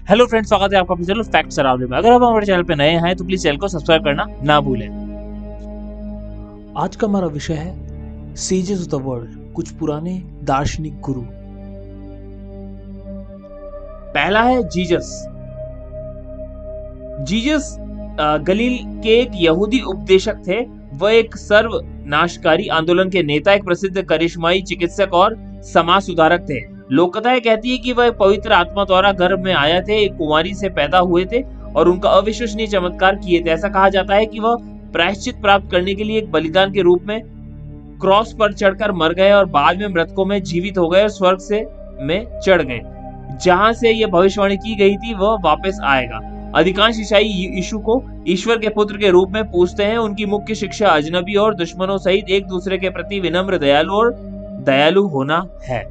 Hello friends, स्वागत है आपका अपने चैनल फैक्ट्स अराउंड में। अगर आप हमारे चैनल पे नए हैं तो प्लीज चैनल को सब्सक्राइब करना ना भूलें। आज का हमारा विषय है सेजेस ऑफ द वर्ल्ड, कुछ पुराने दार्शनिक गुरु। पहला है जीसस। जीसस गलील के एक यहूदी उपदेशक थे। वह एक सर्वनाशकारी आंदोलन के नेता, एक प्रसिद्ध करिश्माई चिकित्सक और समाज सुधारक थे। लोक कथाएं कहती है कि वह पवित्र आत्मा द्वारा गर्भ में आए थे, एक कुमारी से पैदा हुए थे और उनका अविश्वसनीय चमत्कार किए थे। ऐसा कहा जाता है कि वह प्रायश्चित प्राप्त करने के लिए एक बलिदान के रूप में क्रॉस पर चढ़कर मर गए और बाद में मृतकों में जीवित हो गए और स्वर्ग से में चढ़ गए, जहां से यह भविष्यवाणी की गई थी वह वापस आएगा। अधिकांश ईसाई यीशु को ईश्वर के पुत्र के रूप में पूजते हैं। उनकी मुख्य शिक्षा अजनबी और दुश्मनों सहित एक दूसरे के प्रति विनम्र, दयालु होना है।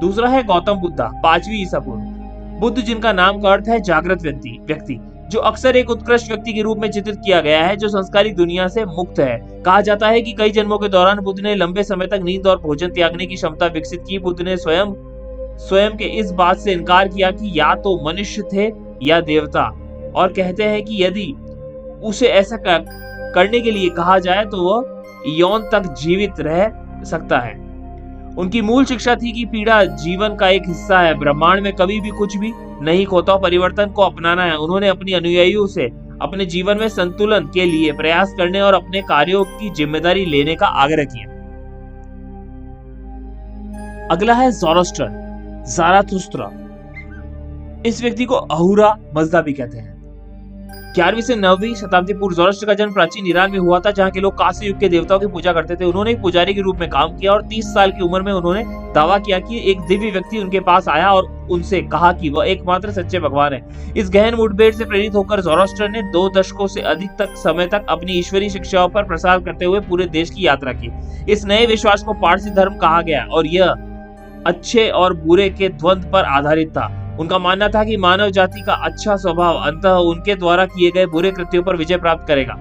दूसरा है गौतम बुद्धा, 5वीं ईसा पूर्व। बुद्ध, जिनका नाम का अर्थ है जागृत व्यक्ति, जो अक्सर एक उत्कृष्ट व्यक्ति के रूप में चित्रित किया गया है जो संस्कारिक दुनिया से मुक्त है। कहा जाता है कि कई जन्मों के दौरान बुद्ध ने लंबे समय तक नींद और भोजन त्यागने की क्षमता विकसित की। बुद्ध ने स्वयं के इस बात से इनकार किया कि या तो मनुष्य थे या देवता, और कहते हैं कि यदि उसे ऐसा करने के लिए कहा जाए तो वह यौन तक जीवित रह सकता है। उनकी मूल शिक्षा थी कि पीड़ा जीवन का एक हिस्सा है, ब्रह्मांड में कभी भी कुछ भी नहीं खोता, परिवर्तन को अपनाना है। उन्होंने अपनी अनुयायियों से अपने जीवन में संतुलन के लिए प्रयास करने और अपने कार्यों की जिम्मेदारी लेने का आग्रह किया। अगला है ज़ाराथुस्त्र। इस व्यक्ति को अहूरा मज़दा भी कहते हैं। 11वीं से 9वीं शताब्दी पूर्व ज़ोरास्ट्र का जन्म प्राचीन ईरान में हुआ था, जहां के लोग कांस्य युग के देवताओं की पूजा करते थे। उन्होंने एक पुजारी के रूप में काम किया और 30 साल की उम्र में उन्होंने दावा किया कि एक दिव्य व्यक्ति उनके पास आया और उनसे कहा कि वह एकमात्र सच्चे भगवान है। इस गहन मुठभेड़ से प्रेरित होकर ज़ोरास्ट्र ने 2 दशकों से अधिक समय तक अपनी ईश्वरीय शिक्षाओं पर प्रसार करते हुए पूरे देश की यात्रा की। इस नए विश्वास को पारसी धर्म कहा गया और यह अच्छे और बुरे के द्वंद्व पर आधारित था। उनका मानना था कि मानव जाति का अच्छा स्वभाव अंततः उनके द्वारा किए गए बुरे कृत्यों पर विजय प्राप्त करेगा।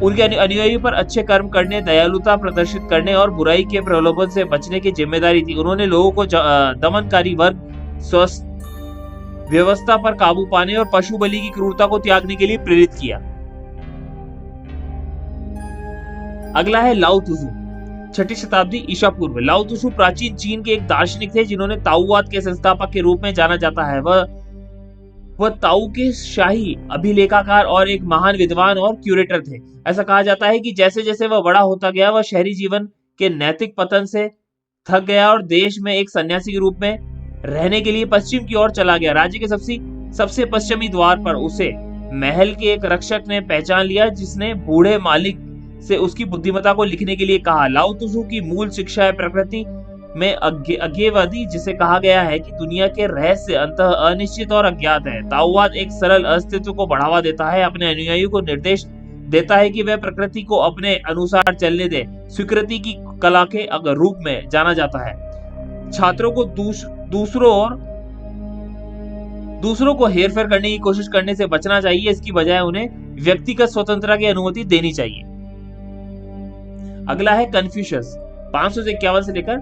उनके अनुयायियों पर अच्छे कर्म करने, दयालुता प्रदर्शित करने और बुराई के प्रलोभन से बचने की जिम्मेदारी थी। उन्होंने लोगों को दमनकारी वर्ग, स्वस्थ व्यवस्था पर काबू पाने और पशु बलि की क्रूरता को त्यागने के लिए प्रेरित किया। अगला है लाओ त्सु, 6ठी शताब्दी ईसा पूर्व। लाओ त्सु प्राचीन चीन के एक दार्शनिक थे जिन्होंने ताओवाद के संस्थापक के रूप में जाना जाता है। वह ताओ के शाही अभिलेखाकार और एक महान विद्वान और क्यूरेटर थे। ऐसा कहा जाता है कि जैसे जैसे वह बड़ा होता गया, वह शहरी जीवन के नैतिक पतन से थक गया और देश में एक सन्यासी के रूप में रहने के लिए पश्चिम की ओर चला गया। राज्य के सबसे पश्चिमी द्वार पर उसे महल के एक रक्षक ने पहचान लिया, जिसने बूढ़े मालिक से उसकी बुद्धिमत्ता को लिखने के लिए कहा। लाओ त्सु की मूल शिक्षा है प्रकृति में अज्ञेयवादी, जिसे कहा गया है कि दुनिया के रहस्य अंततः अनिश्चित और अज्ञात है। ताओवाद एक सरल अस्तित्व को बढ़ावा देता है, अपने अनुयायियों को निर्देश देता है कि वह प्रकृति को अपने अनुसार चलने दे। स्वीकृति की कला के रूप में जाना जाता है। छात्रों को दूसरों को हेरफेर करने की कोशिश करने से बचना चाहिए। इसकी बजाय उन्हें व्यक्तिगत स्वतंत्रता की अनुमति देनी चाहिए। अगला है कन्फ्यूशियस, 551 से लेकर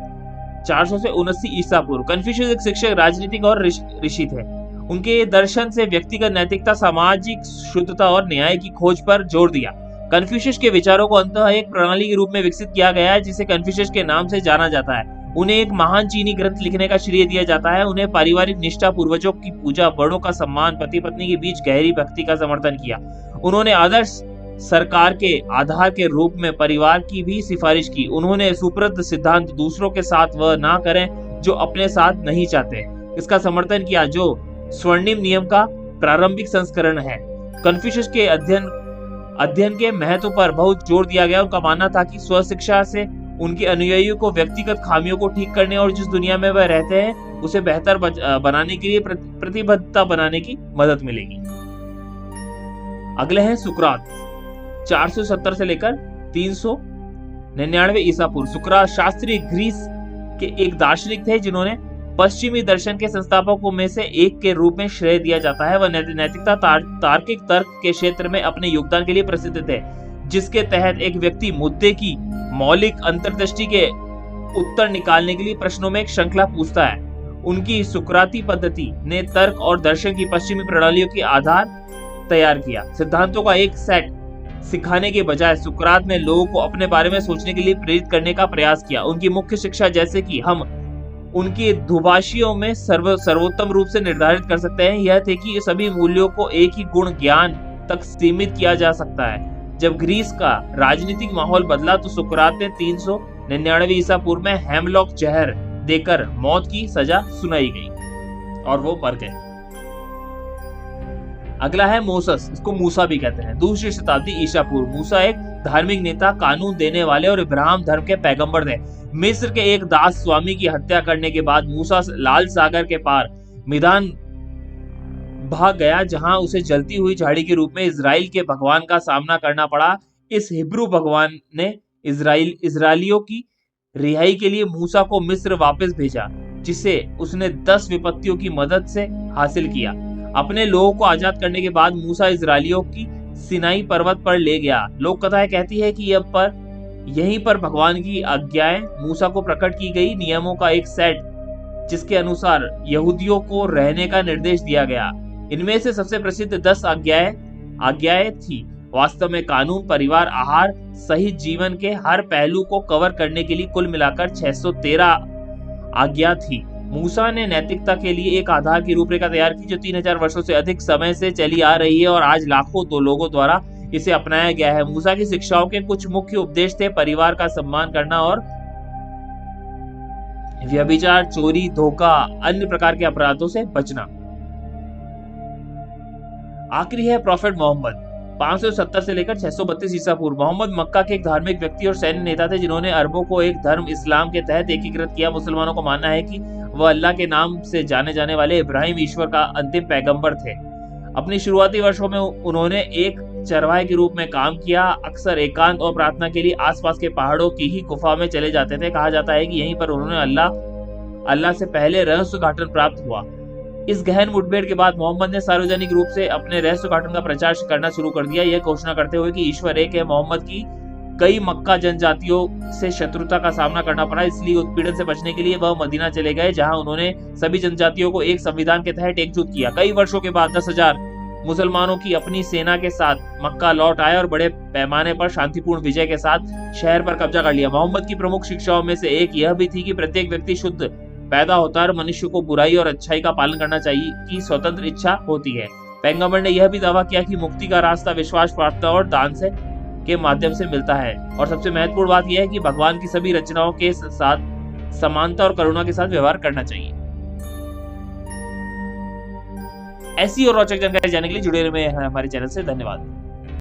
479 ईसा पूर्व। कन्फ्यूशियस एक शिक्षक, राजनीतिक और ऋषि थे। उनके दर्शन से व्यक्तिगत नैतिकता, सामाजिक शुद्धता और न्याय की खोज पर जोर दिया। कन्फ्यूशियस के विचारों को अंततः एक प्रणाली के रूप में विकसित किया गया है, जिसे कन्फ्यूशियस के नाम से जाना जाता है। उन्हें एक महान चीनी ग्रंथ लिखने का श्रेय दिया जाता है। उन्हें पारिवारिक निष्ठा, पूर्वजों की पूजा, बड़ों का सम्मान, पति पत्नी के बीच गहरी भक्ति का समर्थन किया। उन्होंने आदर्श सरकार के आधार के रूप में परिवार की भी सिफारिश की। उन्होंने सुप्रसिद्ध सिद्धांत दूसरों के साथ वह ना करें जो अपने साथ नहीं चाहते, इसका समर्थन किया, जो स्वर्णिम नियम का प्रारंभिक संस्करण है। कन्फ्यूशियस के अध्ययन के महत्व पर बहुत जोर दिया गया। उनका मानना था कि स्वशिक्षा से उनके अनुयायियों को व्यक्तिगत खामियों को ठीक करने और जिस दुनिया में वह रहते हैं उसे बेहतर बनाने के लिए प्रतिबद्धता बनाने की मदद मिलेगी। अगले हैं सुकरात, 470 से लेकर 399 ईसा पूर्व। सुकरात शास्त्रीय ग्रीस के एक दार्शनिक थे जिन्होंने पश्चिमी दर्शन के संस्थापकों में से एक के रूप में श्रेय दिया जाता है। वह नैतिकता, तार्किक तर्क के क्षेत्र में अपने योगदान के लिए प्रसिद्ध थे, जिसके तहत एक व्यक्ति मुद्दे की मौलिक अंतर्दृष्टि के उत्तर निकालने के लिए प्रश्नों में एक श्रृंखला पूछता है। उनकी सुकराती पद्धति ने तर्क और दर्शन की पश्चिमी प्रणालियों की आधार तैयार किया। सिद्धांतों का एक सेट सिखाने के बजाय सुकरात ने लोगों को अपने बारे में सोचने के लिए प्रेरित करने का प्रयास किया। उनकी मुख्य शिक्षा, जैसे कि हम उनकी दुभाषियों में सर्वोत्तम रूप से निर्धारित कर सकते हैं, यह थे कि सभी मूल्यों को एक ही गुण ज्ञान तक सीमित किया जा सकता है। जब ग्रीस का राजनीतिक माहौल बदला तो सुकरात ने 399 ईसा पूर्व में हेमलॉक जहर देकर मौत की सजा सुनाई गई और वो मर गए। अगला है मोसेस, इसको मूसा भी कहते हैं। दूसरी शताब्दी ईसा पूर्व। मूसा एक धार्मिक नेता, कानून देने वाले और इब्राहिम धर्म के पैगंबर थे। मिस्र के एक दास स्वामी की हत्या करने के बाद मूसा लाल सागर के पार मिदान भाग गया, जहां उसे जलती हुई झाड़ी के रूप में इजराइल के भगवान का सामना करना पड़ा। इस हिब्रू भगवान ने इजराइलियों की रिहाई के लिए मूसा को मिस्र वापस भेजा, जिसे उसने 10 विपत्तियों की मदद से हासिल किया। अपने लोगों को आजाद करने के बाद मूसा इजराइलियों की सिनाई पर्वत पर ले गया। लोक कथाएं कहती है कि यहीं पर भगवान की आज्ञाएं मूसा को प्रकट की गई, नियमों का एक सेट जिसके अनुसार यहूदियों को रहने का निर्देश दिया गया। इनमें से सबसे प्रसिद्ध 10 आज्ञाएं थी। वास्तव में कानून, परिवार, आहार सहित जीवन के हर पहलू को कवर करने के लिए कुल मिलाकर 613 आज्ञा थी। मूसा ने नैतिकता के लिए एक आधार की रूपरेखा तैयार की जो 3000 वर्षों से अधिक समय से चली आ रही है और आज लाखों लोगों द्वारा इसे अपनाया गया है। मूसा की शिक्षाओं के कुछ मुख्य उपदेश थे: परिवार का सम्मान करना और व्यभिचार, चोरी, धोखा, अन्य प्रकार के अपराधों से बचना। आखिरी है प्रॉफेट मोहम्मद, 570 से लेकर 632 ईसा पूर्व। मोहम्मद मक्का के एक धार्मिक व्यक्ति और सैन्य नेता थे जिन्होंने अरबों को एक धर्म इस्लाम के तहत एकीकृत किया। मुसलमानों का मानना है कि वह अल्लाह के नाम से जाने जाने वाले इब्राहिम ईश्वर का अंतिम पैगंबर थे। अपनी शुरुआती वर्षों में उन्होंने एक चरवाहे के रूप में काम किया। अक्सर एकांत और प्रार्थना के लिए आसपास के पहाड़ों की ही गुफा में चले जाते थे। कहा जाता है कि यहीं पर उन्होंने अल्लाह से पहले रहस्य उद्घाटन प्राप्त हुआ। इस गहन मुठभेड़ के बाद मोहम्मद ने सार्वजनिक रूप से अपने रहस्य उद्घाटन का प्रचार करना शुरू कर दिया, यह घोषणा करते हुए कि ईश्वर एक है। मोहम्मद की कई मक्का जनजातियों से शत्रुता का सामना करना पड़ा, इसलिए उत्पीड़न से बचने के लिए वह मदीना चले गए, जहां उन्होंने सभी जनजातियों को एक संविधान के तहत एकजुट किया। कई वर्षों के बाद 10,000 मुसलमानों की अपनी सेना के साथ मक्का लौट आए और बड़े पैमाने पर शांतिपूर्ण विजय के साथ शहर पर कब्जा कर लिया। मोहम्मद की प्रमुख शिक्षाओं में से एक यह भी थी कि प्रत्येक व्यक्ति शुद्ध पैदा होता है और मनुष्य को बुराई और अच्छाई का पालन करना चाहिए की स्वतंत्र इच्छा होती है। पैगंबर ने यह भी दावा किया कि मुक्ति का रास्ता विश्वास, प्रार्थना और दान के माध्यम से मिलता है। और सबसे महत्वपूर्ण बात यह है कि भगवान की सभी रचनाओं के साथ समानता और करुणा के साथ व्यवहार करना चाहिए। ऐसी और रोचक जानकारी जानने के लिए जुड़े रहिए हमारे चैनल से। धन्यवाद।